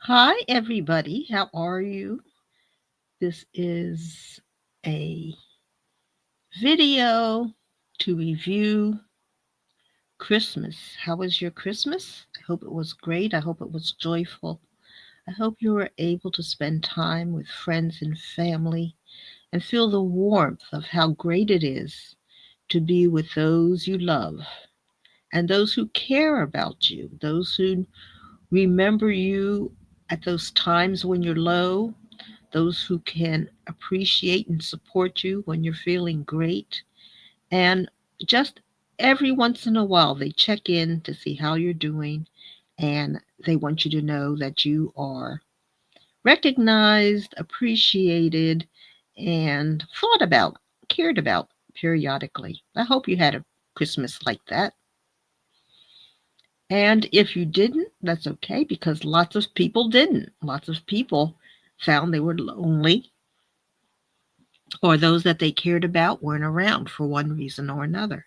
Hi, everybody. How are you? This is a video to review Christmas. How was your Christmas? I hope it was great. I hope it was joyful. I hope you were able to spend time with friends and family and feel the warmth of how great it is to be with those you love and those who care about you, those who remember you at those times when you're low, those who can appreciate and support you when you're feeling great. And just every once in a while, they check in to see how you're doing and they want you to know that you are recognized, appreciated, and thought about, cared about periodically. I hope you had a Christmas like that. And if you didn't, that's okay because lots of people didn't. Lots of people found they were lonely or those that they cared about weren't around for one reason or another.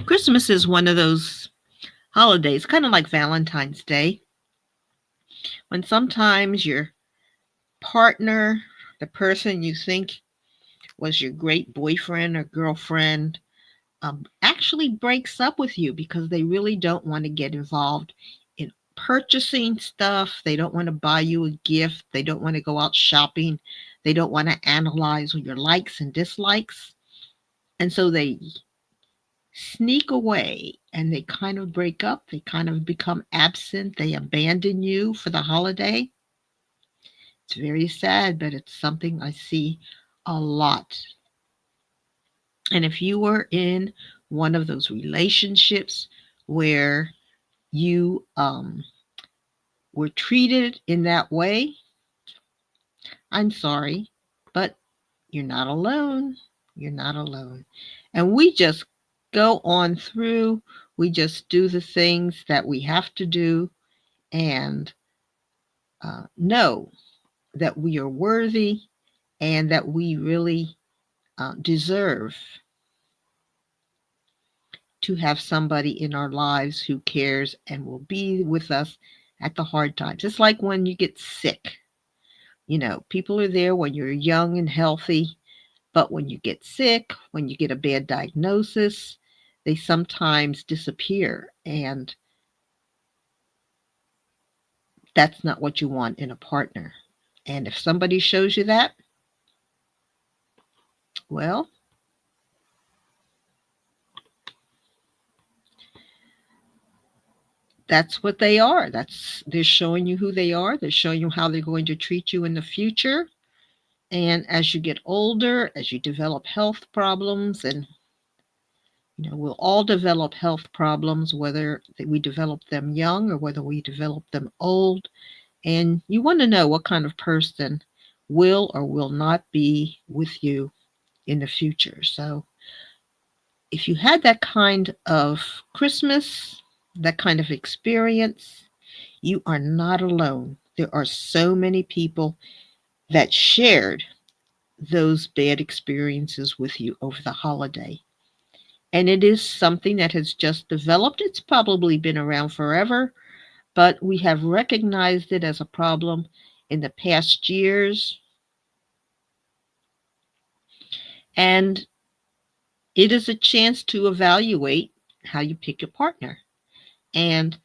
Christmas is one of those holidays, kind of like Valentine's Day, when sometimes your partner, the person you think was your great boyfriend or girlfriend, actually breaks up with you because they really don't want to get involved in purchasing stuff. They don't want to buy you a gift. They don't want to go out shopping. They don't want to analyze your likes and dislikes. And so they sneak away and they kind of break up. They kind of become absent. They abandon you for the holiday. It's very sad, but it's something I see a lot. And if you were in one of those relationships where you were treated in that way, I'm sorry, but you're not alone. You're not alone. And we just go on through, we just do the things that we have to do and know that we are worthy and that we really deserve to have somebody in our lives who cares and will be with us at the hard times. It's like when you get sick. You know, people are there when you're young and healthy, but when you get sick, when you get a bad diagnosis, they sometimes disappear. And that's not what you want in a partner. And if somebody shows you that, well, that's what they are. That's they're showing you who they are. They're showing you how they're going to treat you in the future. And as you get older, as you develop health problems, and we'll all develop health problems, whether we develop them young or whether we develop them old. And you want to know what kind of person will or will not be with you in the future. So if you had that kind of Christmas, that kind of experience, you are not alone. There are so many people that shared those bad experiences with you over the holiday. And it is something that has just developed. It's probably been around forever, but we have recognized it as a problem in the past years. And it is a chance to evaluate how you pick your partner and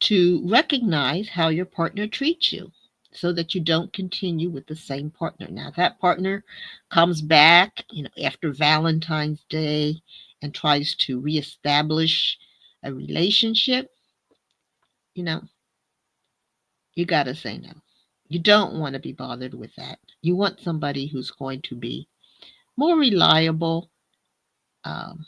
to recognize how your partner treats you so that you don't continue with the same partner. Now, that partner comes back, after Valentine's Day and tries to reestablish a relationship, you know, you got to say no. You don't want to be bothered with that. You want somebody who's going to be more reliable, um,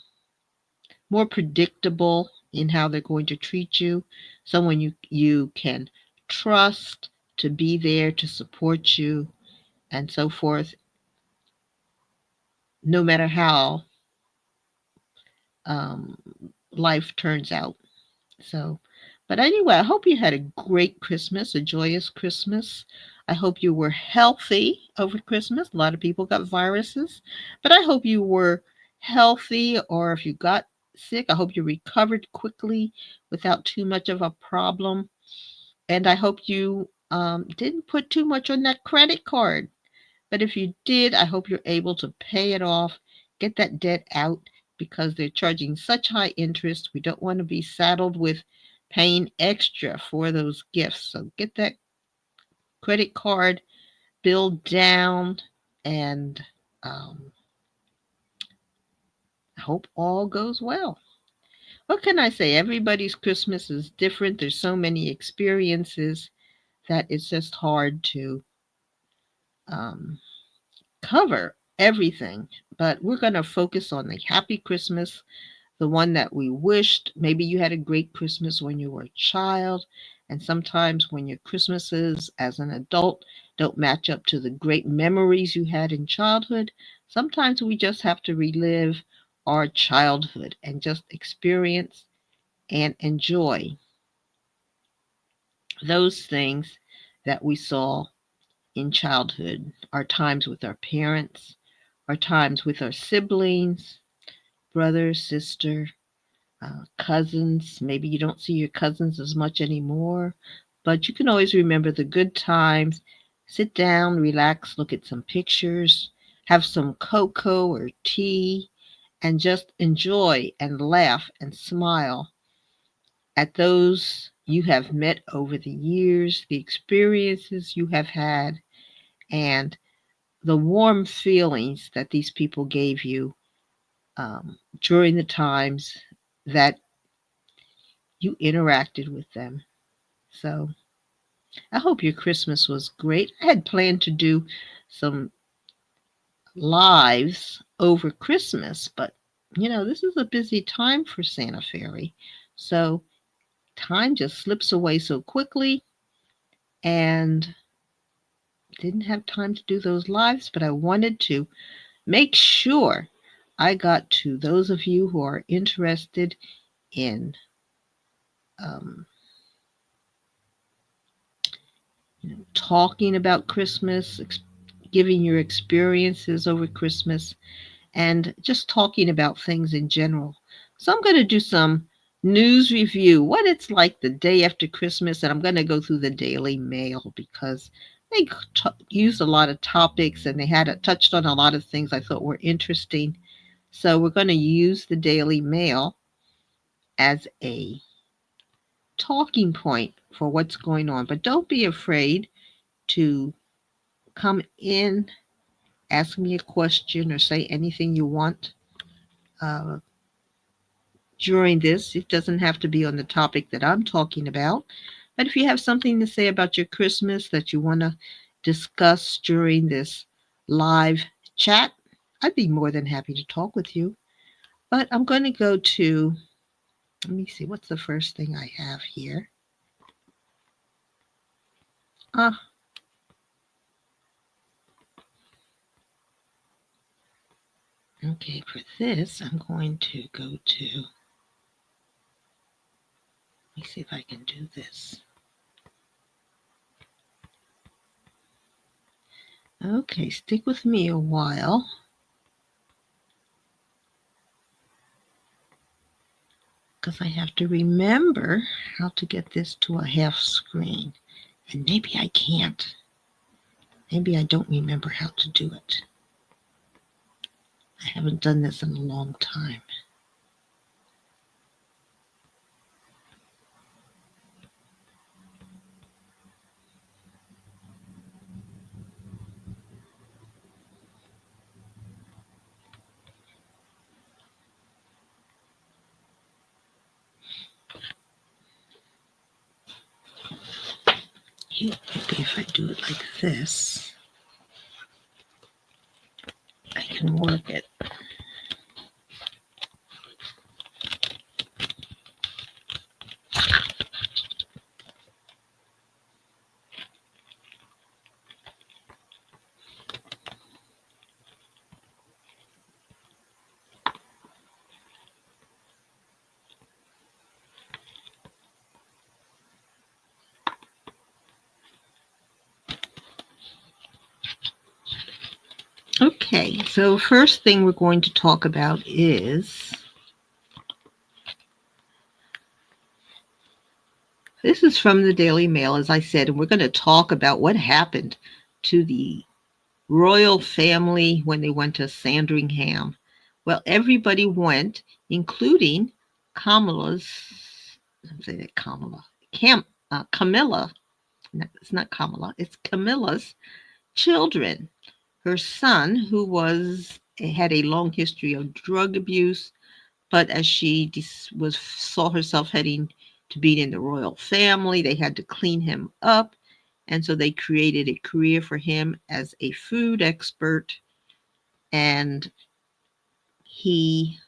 more predictable in how they're going to treat you, someone you can trust to be there to support you and so forth, no matter how um, life turns out. So, but anyway, I hope you had a great Christmas, a joyous Christmas. I hope you were healthy over Christmas. A lot of people got viruses, but I hope you were healthy, or if you got sick. I hope you recovered quickly without too much of a problem. And I hope you didn't put too much on that credit card. But if you did, I hope you're able to pay it off, get that debt out because they're charging such high interest. We don't want to be saddled with paying extra for those gifts. So get that credit card bill down and I hope all goes well. What can I say? Everybody's Christmas is different. There's so many experiences that it's just hard to um, cover everything. But we're going to focus on the happy Christmas, the one that we wished. Maybe you had a great Christmas when you were a child. And sometimes when your Christmases as an adult don't match up to the great memories you had in childhood, sometimes we just have to relive our childhood and just experience and enjoy those things that we saw in childhood, our times with our parents, our times with our siblings, brother, sister, cousins. Maybe you don't see your cousins as much anymore, but you can always remember the good times. Sit down, relax, look at some pictures, have some cocoa or tea, and just enjoy and laugh and smile at those you have met over the years, the experiences you have had, and the warm feelings that these people gave you during the times that you interacted with them. So I hope your Christmas was great. I had planned to do some lives over Christmas, but this is a busy time for Santa Fairy. So time just slips away so quickly and didn't have time to do those lives, but I wanted to make sure I got to those of you who are interested in um, talking about Christmas, giving your experiences over Christmas, and just talking about things in general. So I'm going to do some news review, what it's like the day after Christmas, and I'm going to go through the Daily Mail because they used a lot of topics and they had touched on a lot of things I thought were interesting. So we're going to use the Daily Mail as a talking point for what's going on. But don't be afraid to come in, ask me a question, or say anything you want uh, during this. It doesn't have to be on the topic that I'm talking about. But if you have something to say about your Christmas that you want to discuss during this live chat, I'd be more than happy to talk with you. But I'm going to go to, let me see, what's the first thing I have here? Okay, for this, I'm going to go to, let me see if I can do this. Okay, stick with me a while. Because I have to remember how to get this to a half screen. And maybe I can't. Maybe I don't remember how to do it. I haven't done this in a long time. Maybe if I do it like this, I can work it. Okay, so first thing we're going to talk about is This is from the Daily Mail, as I said, and we're going to talk about what happened to the royal family when they went to Sandringham. Well, everybody went, including Kamala's, I'm saying it, Camilla. No, it's not Kamala, it's Camilla's children. Her son, who had a long history of drug abuse, but as she saw herself heading to being in the royal family, they had to clean him up, and so they created a career for him as a food expert, and he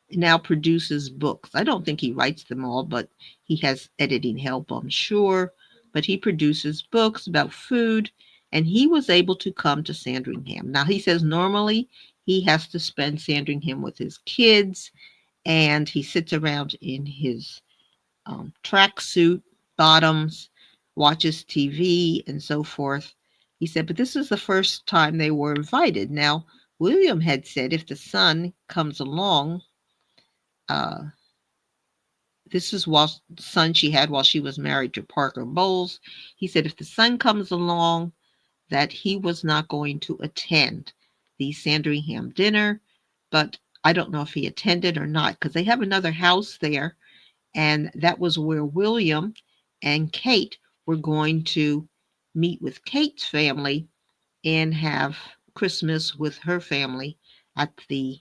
now produces books. I don't think he writes them all, but he has editing help, I'm sure. But he produces books about food, and he was able to come to Sandringham. Now, he says normally he has to spend Sandringham with his kids, and he sits around in his tracksuit bottoms, watches TV, and so forth. He said, but this is the first time they were invited. Now, William had said if the son comes along, uh, this is the son she had while she was married to Parker Bowles. He said if the son comes along, that he was not going to attend the Sandringham dinner, but I don't know if he attended or not because they have another house there, and that was where William and Kate were going to meet with Kate's family and have Christmas with her family at the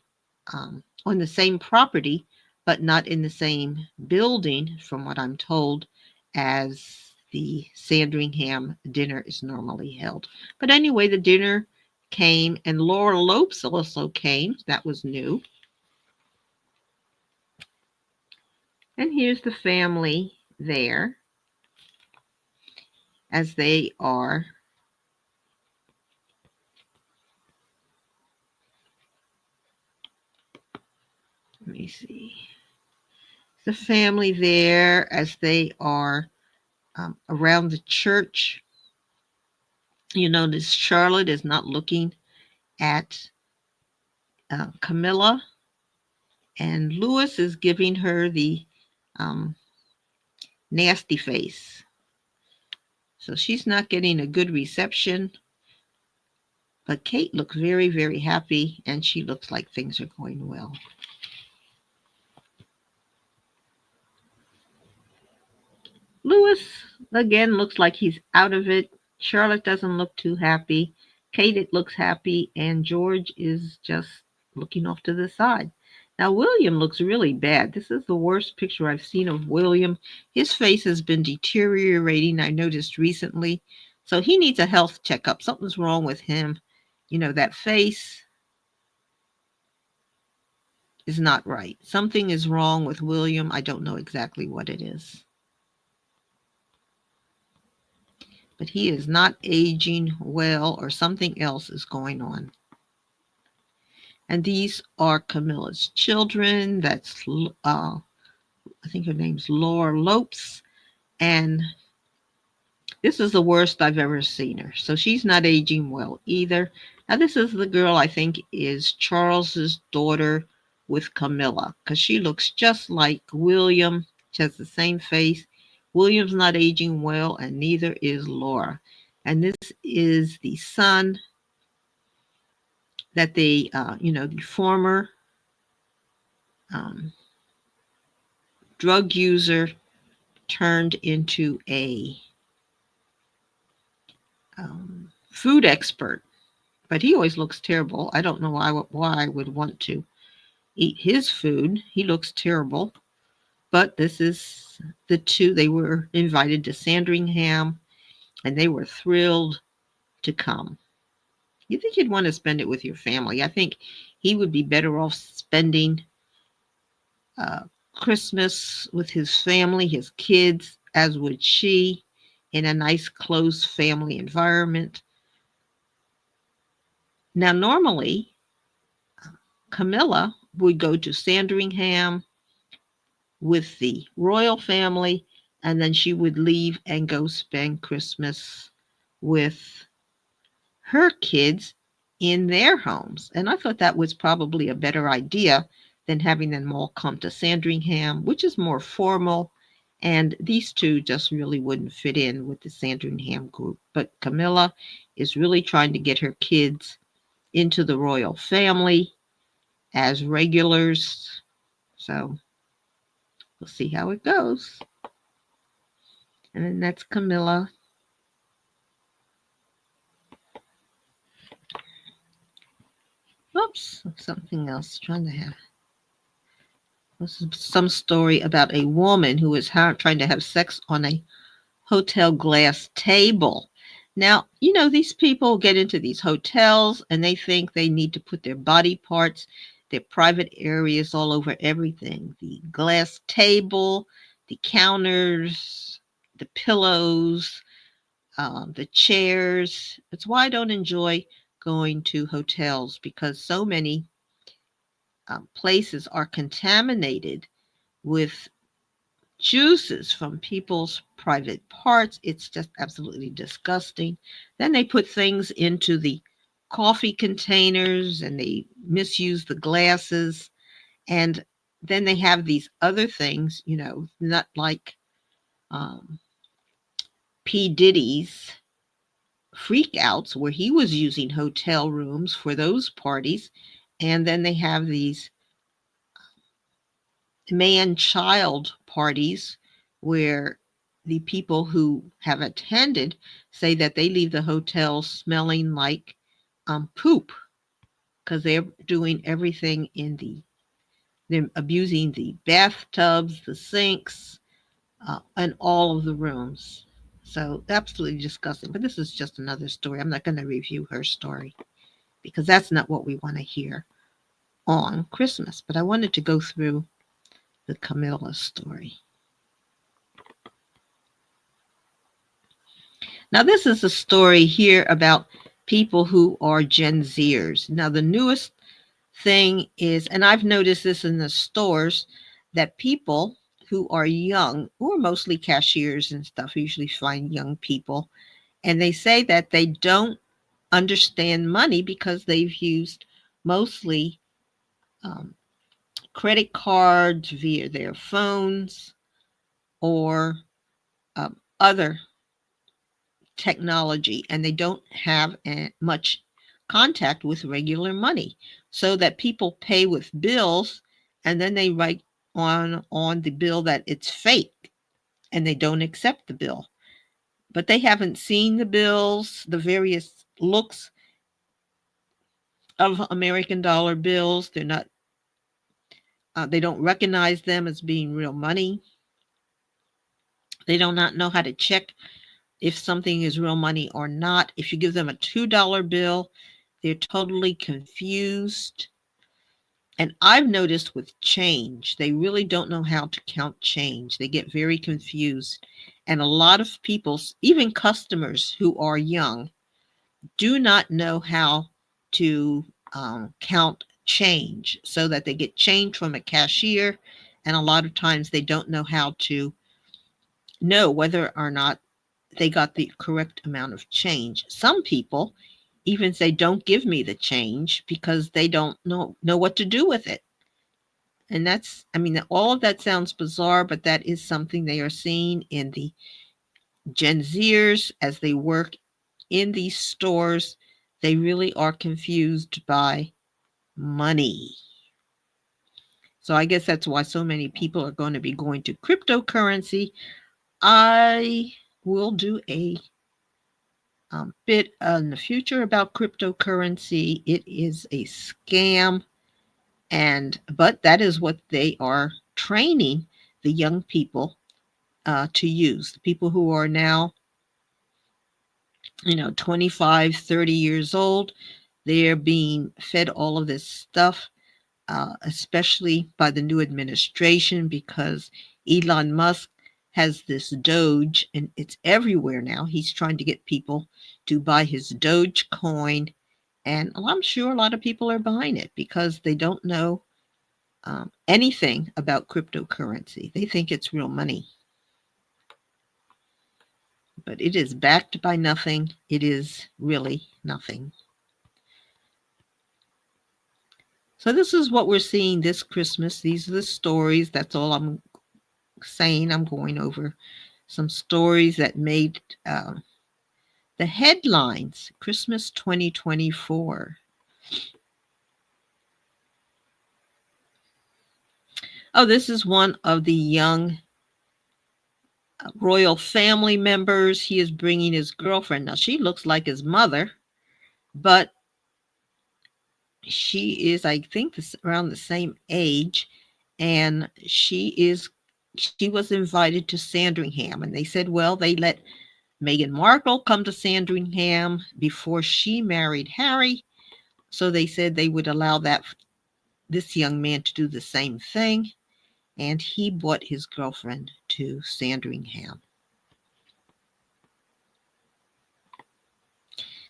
on the same property, but not in the same building, from what I'm told, as the Sandringham dinner is normally held. But anyway, the dinner came, and Laura Lopes also came. That was new. And here's the family there as they are. Let me see. The family there as they are around the church. You notice Charlotte is not looking at Camilla, and Louis is giving her the nasty face. So she's not getting a good reception. But Kate looks very, very happy, and she looks like things are going well. Louis, again, looks like he's out of it. Charlotte doesn't look too happy. Kate, it looks happy, and George is just looking off to the side. Now, William looks really bad. This is the worst picture I've seen of William. His face has been deteriorating, I noticed recently. So he needs a health checkup. Something's wrong with him. You know, that face is not right. Something is wrong with William. I don't know exactly what it is. But he is not aging well, or something else is going on. And these are Camilla's children. That's, I think her name's Laura Lopes. And this is the worst I've ever seen her. So she's not aging well either. Now, this is the girl I think is Charles's daughter with Camilla, because she looks just like William. She has the same face. William's not aging well, and neither is Laura. And this is the son that they, the former drug user turned into a food expert. But he always looks terrible. I don't know why I would want to eat his food. He looks terrible. But this is the two. They were invited to Sandringham, and they were thrilled to come. You think you'd want to spend it with your family. I think he would be better off spending Christmas with his family, his kids, as would she, in a nice, close family environment. Now, normally, Camilla would go to Sandringham with the royal family, and then she would leave and go spend Christmas with her kids in their homes. And I thought that was probably a better idea than having them all come to Sandringham, which is more formal And these two just really wouldn't fit in with the Sandringham group. But Camilla is really trying to get her kids into the royal family as regulars. So we'll see how it goes. And then that's Camilla. Oops, something else. Trying to have this is some story about a woman who is trying to have sex on a hotel glass table. Now, these people get into these hotels and they think they need to put their body parts, their private areas all over everything. The glass table, the counters, the pillows, the chairs. It's why I don't enjoy going to hotels, because so many places are contaminated with juices from people's private parts. It's just absolutely disgusting. Then they put things into the coffee containers and they misuse the glasses. And then they have these other things, not like um, P. Diddy's freakouts, where he was using hotel rooms for those parties. And then they have these man-child parties where the people who have attended say that they leave the hotel smelling like poop, because they're doing everything they're abusing the bathtubs, the sinks, and all of the rooms. So absolutely disgusting. But this is just another story. I'm not going to review her story because that's not what we want to hear on Christmas. But I wanted to go through the Camilla story. Now, this is a story here about people who are Gen Zers. Now, the newest thing is, and I've noticed this in the stores, that people who are young, who are mostly cashiers and stuff, usually find young people, and they say that they don't understand money because they've used mostly um, credit cards via their phones or other technology, and they don't have much contact with regular money, so that people pay with bills and then they write on the bill that it's fake and they don't accept the bill. But they haven't seen the bills, the various looks of American dollar bills. They don't recognize them as being real money. They do not know how to check if something is real money or not. If you give them a $2 bill, they're totally confused. And I've noticed with change, they really don't know how to count change. They get very confused. And a lot of people, even customers who are young, do not know how to count change, so that they get change from a cashier. And a lot of times they don't know how to know whether or not they got the correct amount of change. Some people even say, don't give me the change, because they don't know what to do with it. And all of that sounds bizarre, but that is something they are seeing in the Gen Zers as they work in these stores. They really are confused by money. So I guess that's why so many people are going to be going to cryptocurrency. I will do a bit in the future about cryptocurrency. It is a scam, but that is what they are training the young people to use. The people who are now 25, 30 years old, they're being fed all of this stuff, especially by the new administration, because Elon Musk has this Doge, and it's everywhere now. He's trying to get people to buy his Doge coin, and I'm sure a lot of people are buying it because they don't know anything about cryptocurrency. They think it's real money, but it is backed by nothing. It is really nothing. So this is what we're seeing this Christmas. These are the stories. That's all I'm saying I'm going over some stories that made the headlines Christmas 2024. Oh, this is one of the young royal family members. He is bringing his girlfriend. Now, she looks like his mother, but she is, I think, around the same age. And she was invited to Sandringham. And they said, well, they let Meghan Markle come to Sandringham before she married Harry. So they said they would allow this young man to do the same thing. And he brought his girlfriend to Sandringham.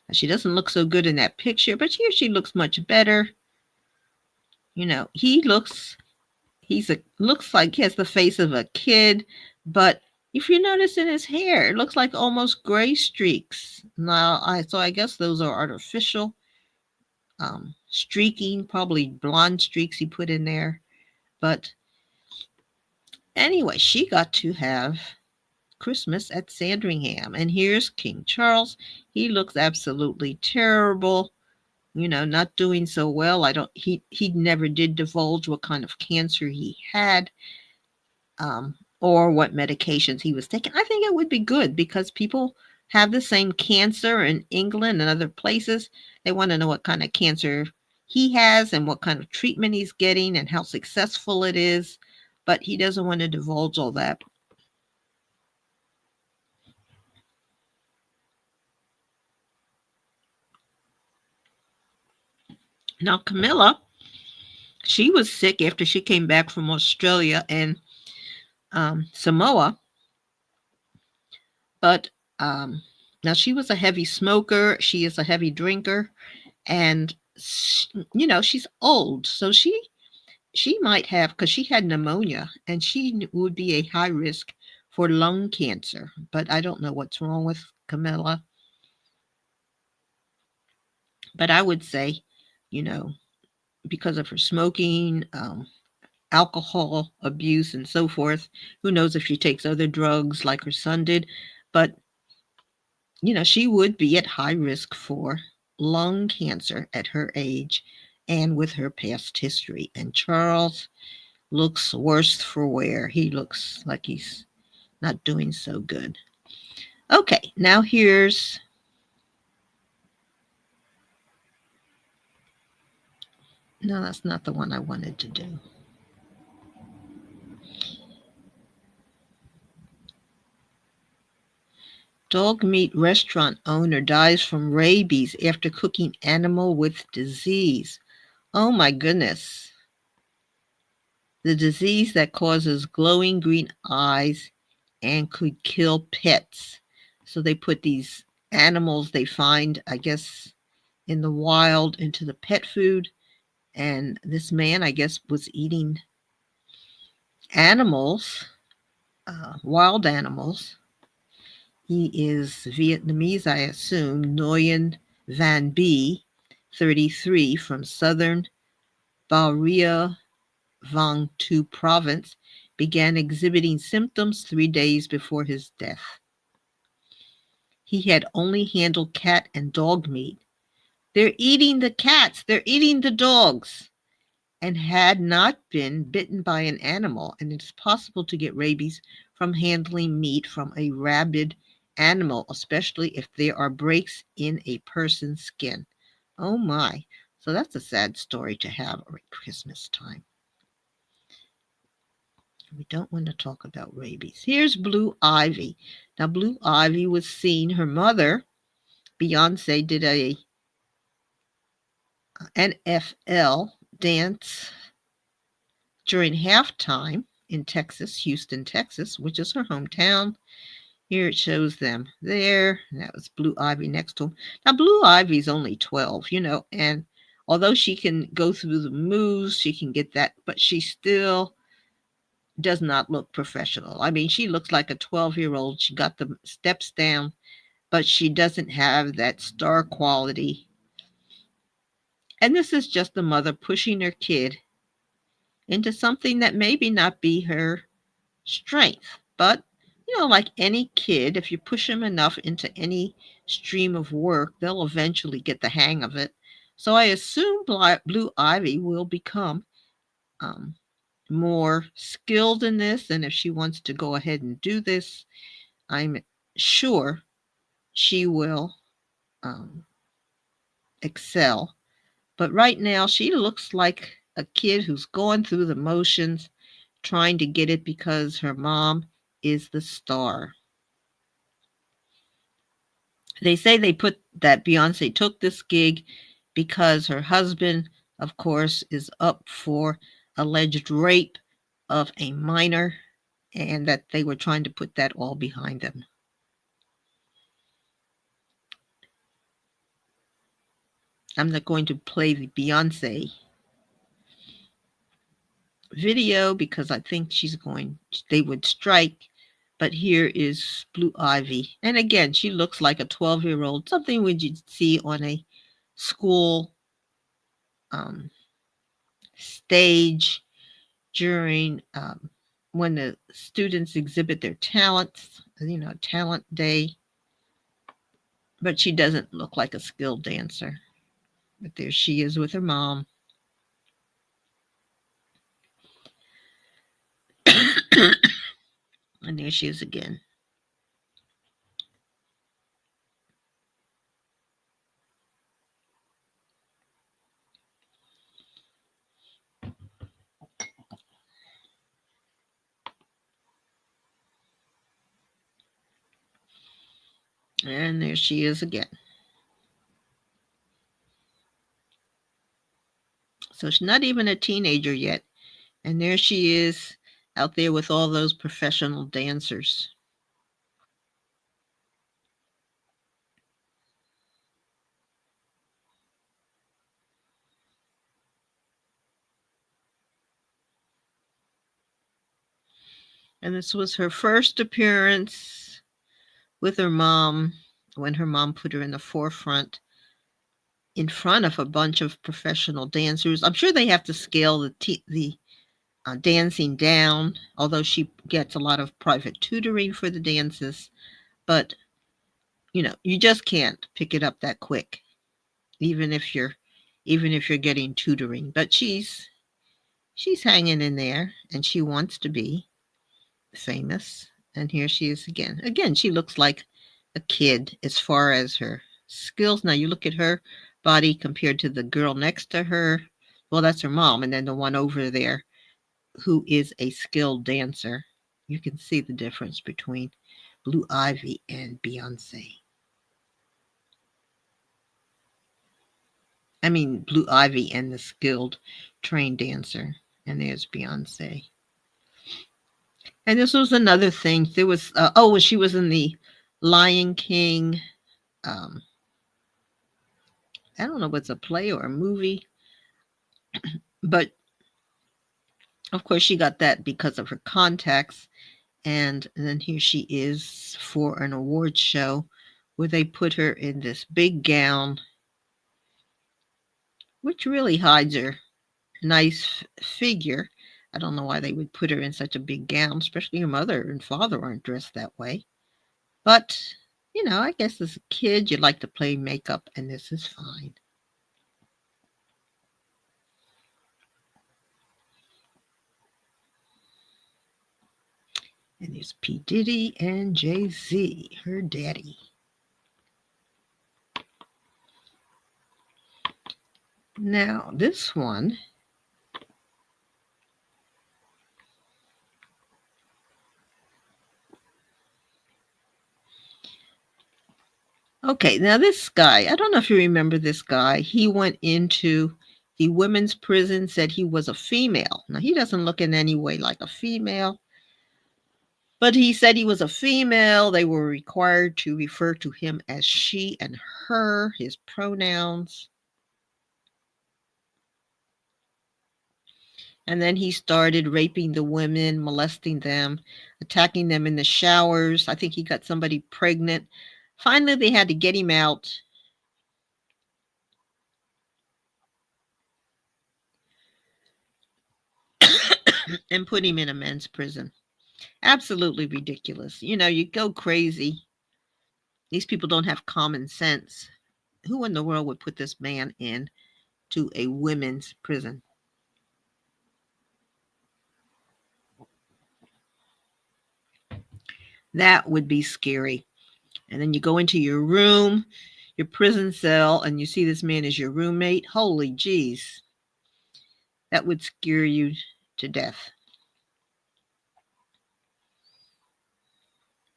Now, she doesn't look so good in that picture, but here she looks much better. You know, looks like he has the face of a kid, but if you notice in his hair, it looks like almost gray streaks. So I guess those are artificial streaking, probably blonde streaks he put in there. But anyway, she got to have Christmas at Sandringham. And here's King Charles. He looks absolutely terrible, not doing so well. He never did divulge what kind of cancer he had, or what medications he was taking. I think it would be good because people have the same cancer in England and other places. They want to know what kind of cancer he has and what kind of treatment he's getting and how successful it is. But he doesn't want to divulge all that. Now, Camilla, she was sick after she came back from Australia and Samoa. But now she was a heavy smoker. She is a heavy drinker. And, she's old. So she might have, because she had pneumonia, and she would be a high risk for lung cancer. But I don't know what's wrong with Camilla. But I would say, because of her smoking, alcohol abuse, and so forth, who knows if she takes other drugs like her son did. But, she would be at high risk for lung cancer at her age and with her past history. And Charles looks worse for wear. He looks like he's not doing so good. Okay, now here's no, that's not the one I wanted to do. Dog meat restaurant owner dies from rabies after cooking animal with disease. Oh my goodness. The disease that causes glowing green eyes and could kill pets. So they put these animals they find, I guess, in the wild into the pet food. And this man, I guess, was eating animals, wild animals. He is Vietnamese, I assume. Nguyen Van B, 33, from southern Bà Rịa Vung Tau province, began exhibiting symptoms 3 days before his death. He had only handled cat and dog meat. They're eating the cats, they're eating the dogs, and had not been bitten by an animal. And it is possible to get rabies from handling meat from a rabid animal, especially if there are breaks in a person's skin. Oh my. So that's a sad story to have at Christmas time. We don't want to talk about rabies. Here's Blue Ivy. Now, Blue Ivy was seen, her mother, Beyonce, did a NFL dance during halftime in Texas, Houston, Texas, which is her hometown. Here it shows them there. That was Blue Ivy next to him. Now, Blue Ivy's only 12, and although she can go through the moves, she can get that, but she still does not look professional. I mean, she looks like a 12-year-old. She got the steps down, but she doesn't have that star quality. And this is just the mother pushing her kid into something that maybe not be her strength. But, like any kid, if you push them enough into any stream of work, they'll eventually get the hang of it. So I assume Blue Ivy will become um, more skilled in this. And if she wants to go ahead and do this, I'm sure she will excel. But right now, she looks like a kid who's going through the motions, trying to get it because her mom is the star. They say that Beyonce took this gig because her husband, of course, is up for alleged rape of a minor, and that they were trying to put that all behind them. I'm not going to play the Beyonce video because I think they would strike. But here is Blue Ivy. And again, she looks like a 12-year-old, something would you see on a school stage during when the students exhibit their talents, talent day. But she doesn't look like a skilled dancer. But there she is with her mom. And there she is again. And there she is again. So she's not even a teenager yet. And there she is out there with all those professional dancers. And this was her first appearance with her mom when her mom put her in the forefront in front of a bunch of professional dancers. I'm sure they have to scale the dancing down, although she gets a lot of private tutoring for the dances. But you just can't pick it up that quick, even if you're getting tutoring. But she's hanging in there, and she wants to be famous. And here she is again. Again, she looks like a kid as far as her skills. Now you look at her body compared to the girl next to her. Well, that's her mom, and then the one over there who is a skilled dancer. You can see the difference between Blue Ivy and Beyonce. I mean, Blue Ivy and the skilled trained dancer. And there's Beyonce. And this was another thing. There was, she was in the Lion King. I don't know if it's a play or a movie, but of course she got that because of her contacts. And then here she is for an award show where they put her in this big gown, which really hides her nice figure. I don't know why they would put her in such a big gown, especially her mother and father aren't dressed that way. But, I guess as a kid, you like to play makeup, and this is fine. And there's P. Diddy and Jay-Z, her daddy. Now, this one. Okay, now this guy, I don't know if you remember this guy. He went into the women's prison, said he was a female. Now, he doesn't look in any way like a female, but he said he was a female. They were required to refer to him as she and her, his pronouns. And then he started raping the women, molesting them, attacking them in the showers. I think he got somebody pregnant. Finally, they had to get him out. And put him in a men's prison. Absolutely ridiculous. You go crazy. These people don't have common sense. Who in the world would put this man in to a women's prison? That would be scary. And then you go into your room, your prison cell, and you see this man as your roommate. Holy jeez. That would scare you to death.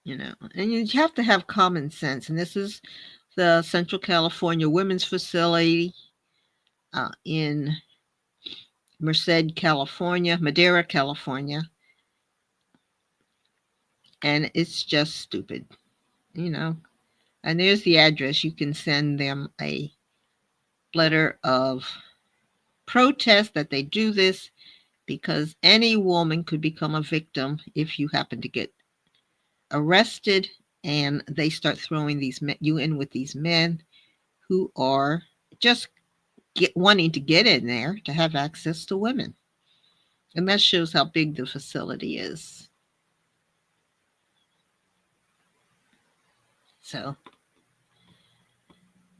And you have to have common sense. And this is the Central California Women's Facility in Merced, California, Madera, California. And it's just stupid, you know. And there's the address. You can send them a letter of protest that they do this, because any woman could become a victim if you happen to get arrested and they start throwing you in with these men who are just wanting to get in there to have access to women. And that shows how big the facility is. So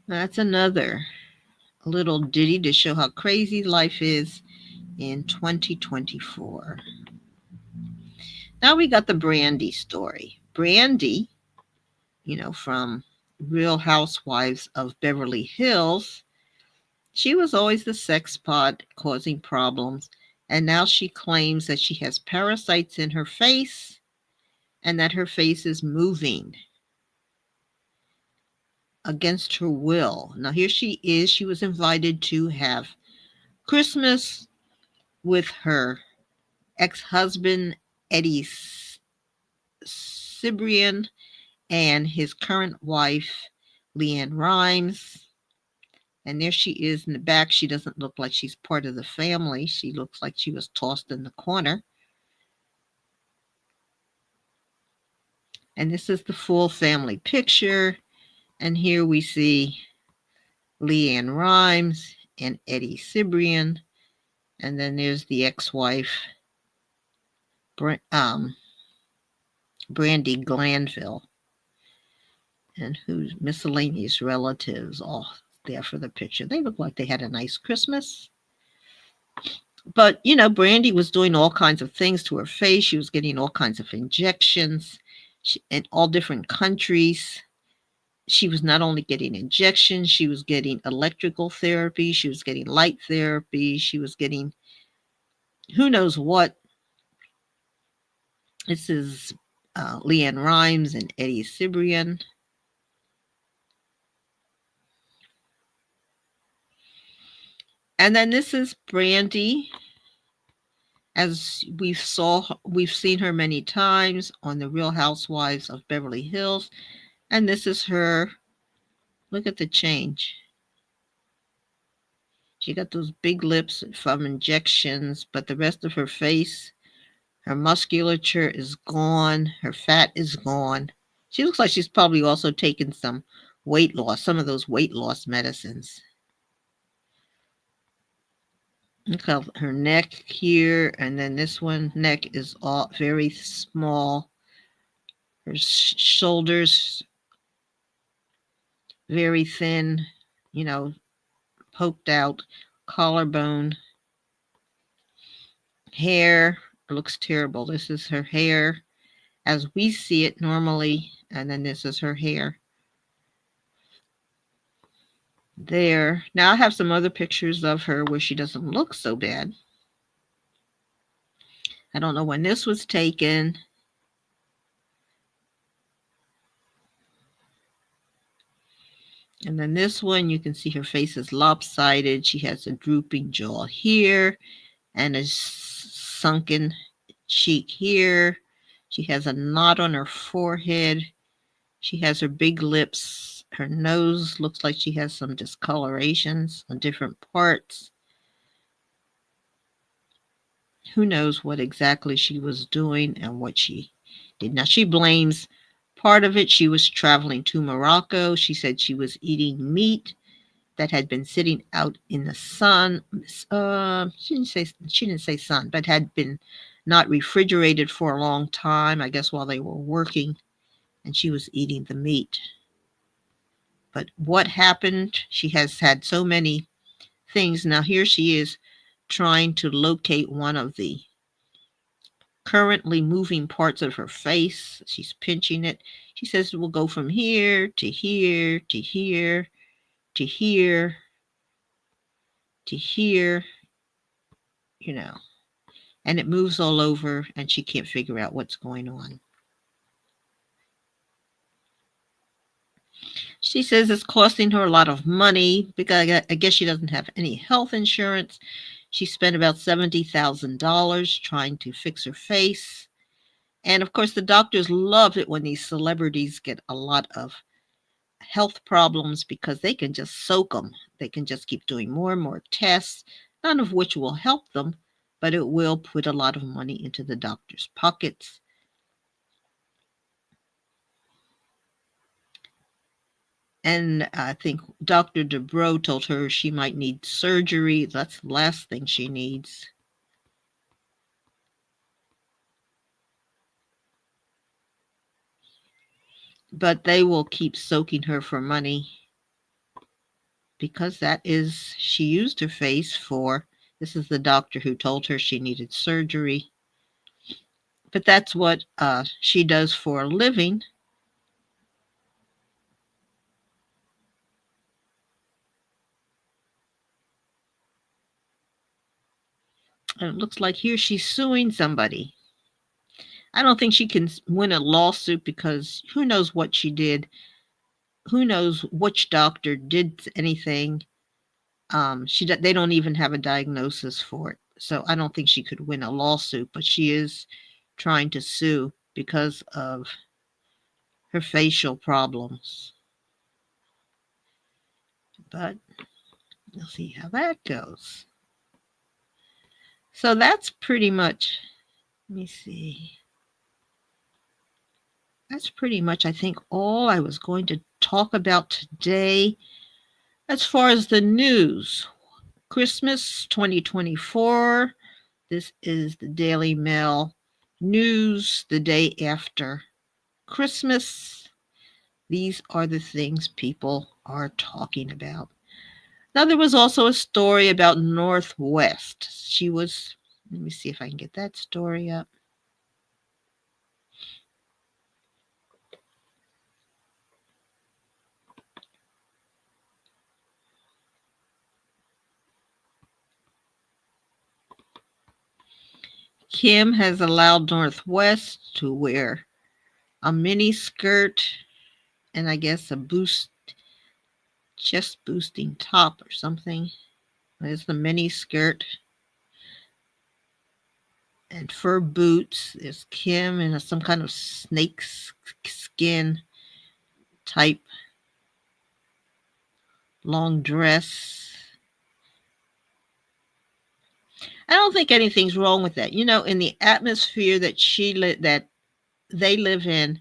that's another little ditty to show how crazy life is in 2024. Now we got the Brandy story. Brandy, from Real Housewives of Beverly Hills, she was always the sex pot causing problems, and now she claims that she has parasites in her face and that her face is moving against her will. Now here she is. She was invited to have Christmas with her ex-husband, Eddie Cibrian, and his current wife, LeAnn Rimes. And there she is in the back. She doesn't look like she's part of the family. She looks like she was tossed in the corner. And this is the full family picture. And here we see LeAnn Rimes and Eddie Cibrian. And then there's the ex-wife, Brandy Glanville, and whose miscellaneous relatives all there for the picture. They look like they had a nice Christmas. But, Brandy was doing all kinds of things to her face. She was getting all kinds of injections in all different countries. She was not only getting injections, she was getting electrical therapy. She was getting light therapy. She was getting who knows what. This is LeAnn Rimes and Eddie Cibrian. And then this is Brandy, as we've seen her many times on the Real Housewives of Beverly Hills. And this is her. Look at the change. She got those big lips from injections, but the rest of her face, her musculature is gone. Her fat is gone. She looks like she's probably also taken some of those weight loss medicines. Look how her neck here, and then this one neck is all very small. Her shoulders very thin, poked out. Collarbone. Hair looks terrible. This is her hair as we see it normally, and then this is her hair there. Now I have some other pictures of her where she doesn't look so bad. I don't know when this was taken. And then this one, you can see her face is lopsided. She has a drooping jaw here and a sunken cheek here. She has a knot on her forehead. She has her big lips. Her nose looks like she has some discolorations on different parts. Who knows what exactly she was doing and what she did. Now, she blames part of it. She was traveling to Morocco. She said she was eating meat that had been sitting out in the sun. She didn't say sun, but had been not refrigerated for a long time, I guess while they were working, and she was eating the meat. But what happened? She has had so many things. Now, here she is trying to locate one of the currently moving parts of her face. She's pinching it. She says it will go from here to here to here to here to here, you know, and it moves all over, and she can't figure out what's going on. She says it's costing her a lot of money because I guess she doesn't have any health insurance. She spent about $70,000 trying to fix her face. And of course, the doctors love it when these celebrities get a lot of health problems because they can just soak them. They can just keep doing more and more tests, none of which will help them, but it will put a lot of money into the doctor's pockets. And I think Dr. Dubrow told her she might need surgery. That's the last thing she needs. But they will keep soaking her for money because that is, she used her face for, this is the doctor who told her she needed surgery. But that's what she does for a living. And it looks like here she's suing somebody. I don't think she can win a lawsuit because who knows what she did. Who knows which doctor did anything. They don't even have a diagnosis for it. So I don't think she could win a lawsuit, but she is trying to sue because of her facial problems. But we'll see how that goes. So that's pretty much, let me see. That's pretty much, I think, all I was going to talk about today. As far as the news, Christmas 2024, this is the Daily Mail news the day after Christmas. These are the things people are talking about. Now, there was also a story about North West. Let me see if I can get that story up. Kim has allowed North West to wear a mini skirt and I guess a chest boosting top or something. There's the mini skirt and fur boots. There's Kim in some kind of snake skin type long dress. I don't think anything's wrong with that. In the atmosphere that they live in,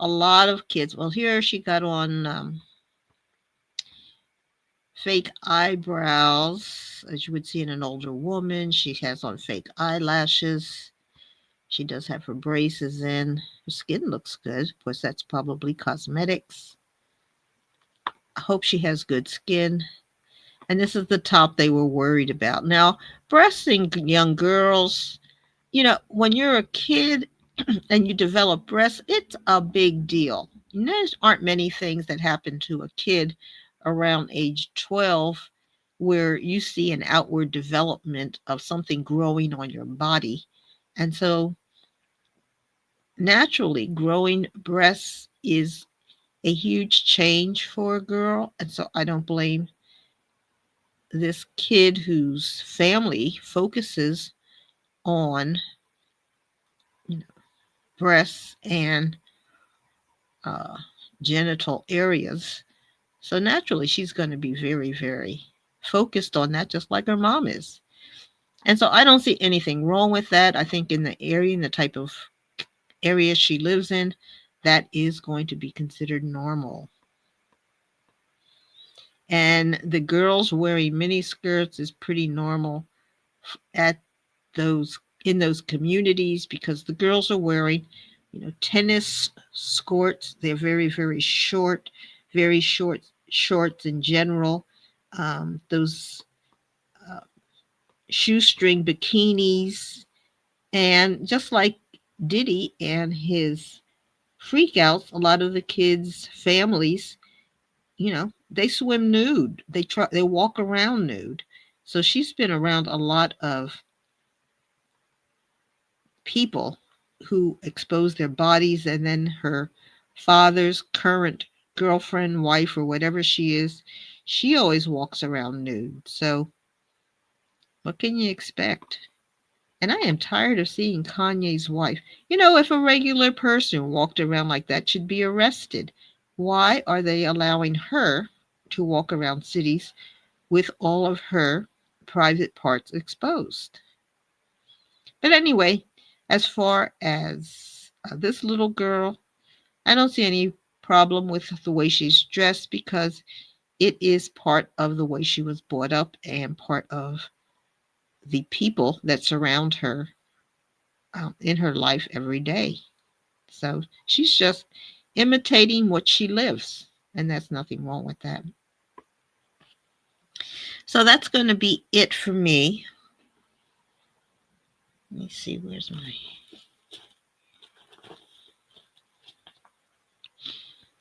a lot of kids. Well, here she got on fake eyebrows, as you would see in an older woman. She has on fake eyelashes. She does have her braces in. Her skin looks good. Of course, that's probably cosmetics. I hope she has good skin. And this is the top they were worried about. Now, breasting young girls, when you're a kid and you develop breasts, it's a big deal. There aren't many things that happen to a kid around age 12 where you see an outward development of something growing on your body. And so naturally, growing breasts is a huge change for a girl. And so I don't blame this kid whose family focuses on breasts and uh, genital areas. So naturally, she's going to be very, very focused on that, just like her mom is. And so I don't see anything wrong with that. I think in the type of area she lives in, that is going to be considered normal. And the girls wearing mini skirts is pretty normal at those in those communities because the girls are wearing, tennis skirts. They're very, very short shorts in general. Those uh, shoestring bikinis. And just like Diddy and his freakouts, a lot of the kids' families, they swim nude. They walk around nude. So she's been around a lot of people who expose their bodies, and then her father's current girlfriend, wife, or whatever she is, she always walks around nude. So what can you expect? And I am tired of seeing Kanye's wife. If a regular person walked around like that, should be arrested. Why are they allowing her to walk around cities with all of her private parts exposed? But anyway, as far as this little girl, I don't see any problem with the way she's dressed because it is part of the way she was brought up and part of the people that surround her in her life every day. So she's just imitating what she lives, and there's nothing wrong with that. So that's going to be it for me. Let me see, where's my.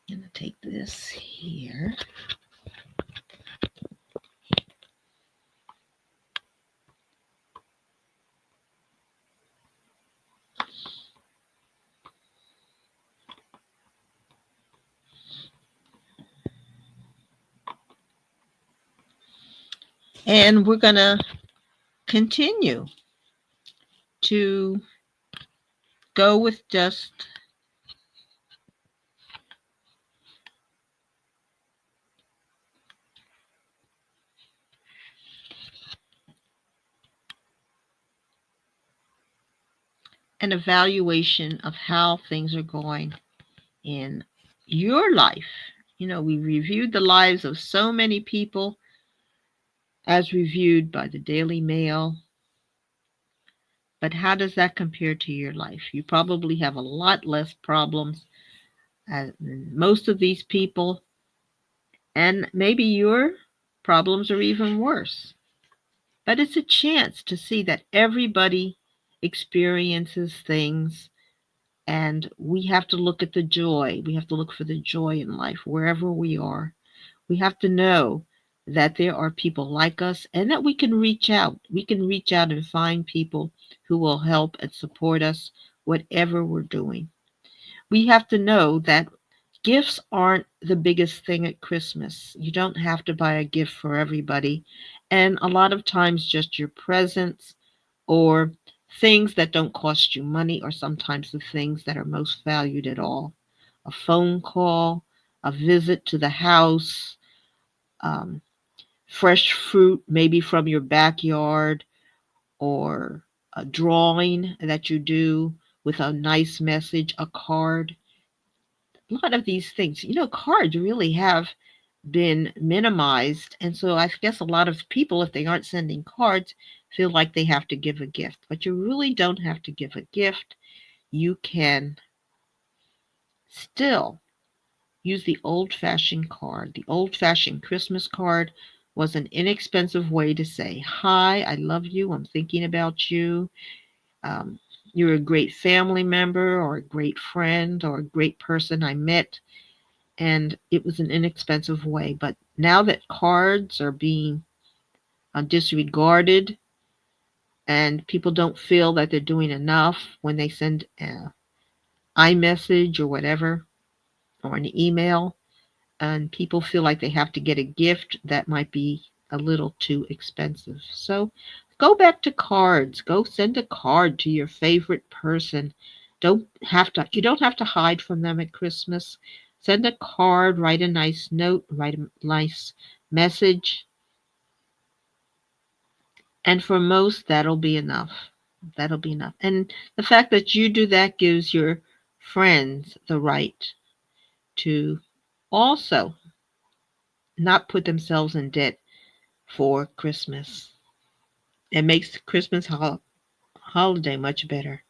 I'm going to take this here. And we're going to continue to go with just an evaluation of how things are going in your life. We reviewed the lives of so many people as reviewed by the Daily Mail. But how does that compare to your life? You probably have a lot less problems than most of these people, and maybe your problems are even worse. But it's a chance to see that everybody experiences things, and we have to look at the joy. We have to look for the joy in life wherever we are. We have to know that there are people like us and that we can reach out. We can reach out and find people who will help and support us, whatever we're doing. We have to know that gifts aren't the biggest thing at Christmas. You don't have to buy a gift for everybody. And a lot of times, just your presence or things that don't cost you money are sometimes the things that are most valued at all. A phone call, a visit to the house, um, fresh fruit, maybe from your backyard, or a drawing that you do with a nice message, a card. A lot of these things, cards really have been minimized. And so I guess a lot of people, if they aren't sending cards, feel like they have to give a gift. But you really don't have to give a gift. You can still use the old fashioned card. The old fashioned Christmas card was an inexpensive way to say, "Hi, I love you. I'm thinking about you. Um, you're a great family member or a great friend or a great person I met." And it was an inexpensive way. But now that cards are being disregarded and people don't feel that they're doing enough when they send an iMessage or whatever, or an email, and people feel like they have to get a gift that might be a little too expensive. So go back to cards. Go send a card to your favorite person. You don't have to hide from them at Christmas. Send a card, write a nice note, write a nice message. And for most, that'll be enough. That'll be enough. And the fact that you do that gives your friends the right to also not put themselves in debt for Christmas. It makes Christmas holiday much better.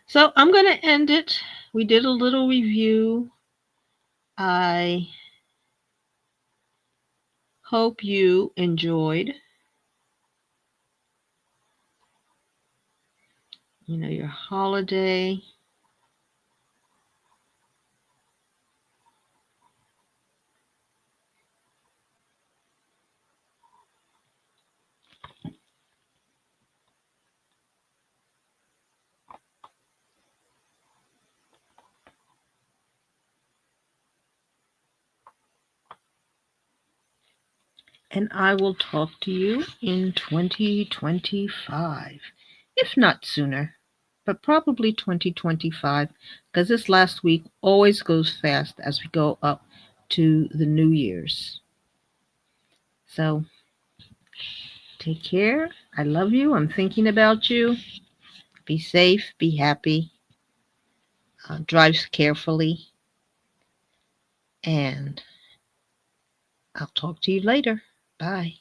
So I'm going to end it. We did a little review. I hope you enjoyed, your holiday. And I will talk to you in 2025, if not sooner, but probably 2025, because this last week always goes fast as we go up to the New Year's. So take care. I love you. I'm thinking about you. Be safe, be happy, drive carefully, and I'll talk to you later. Bye.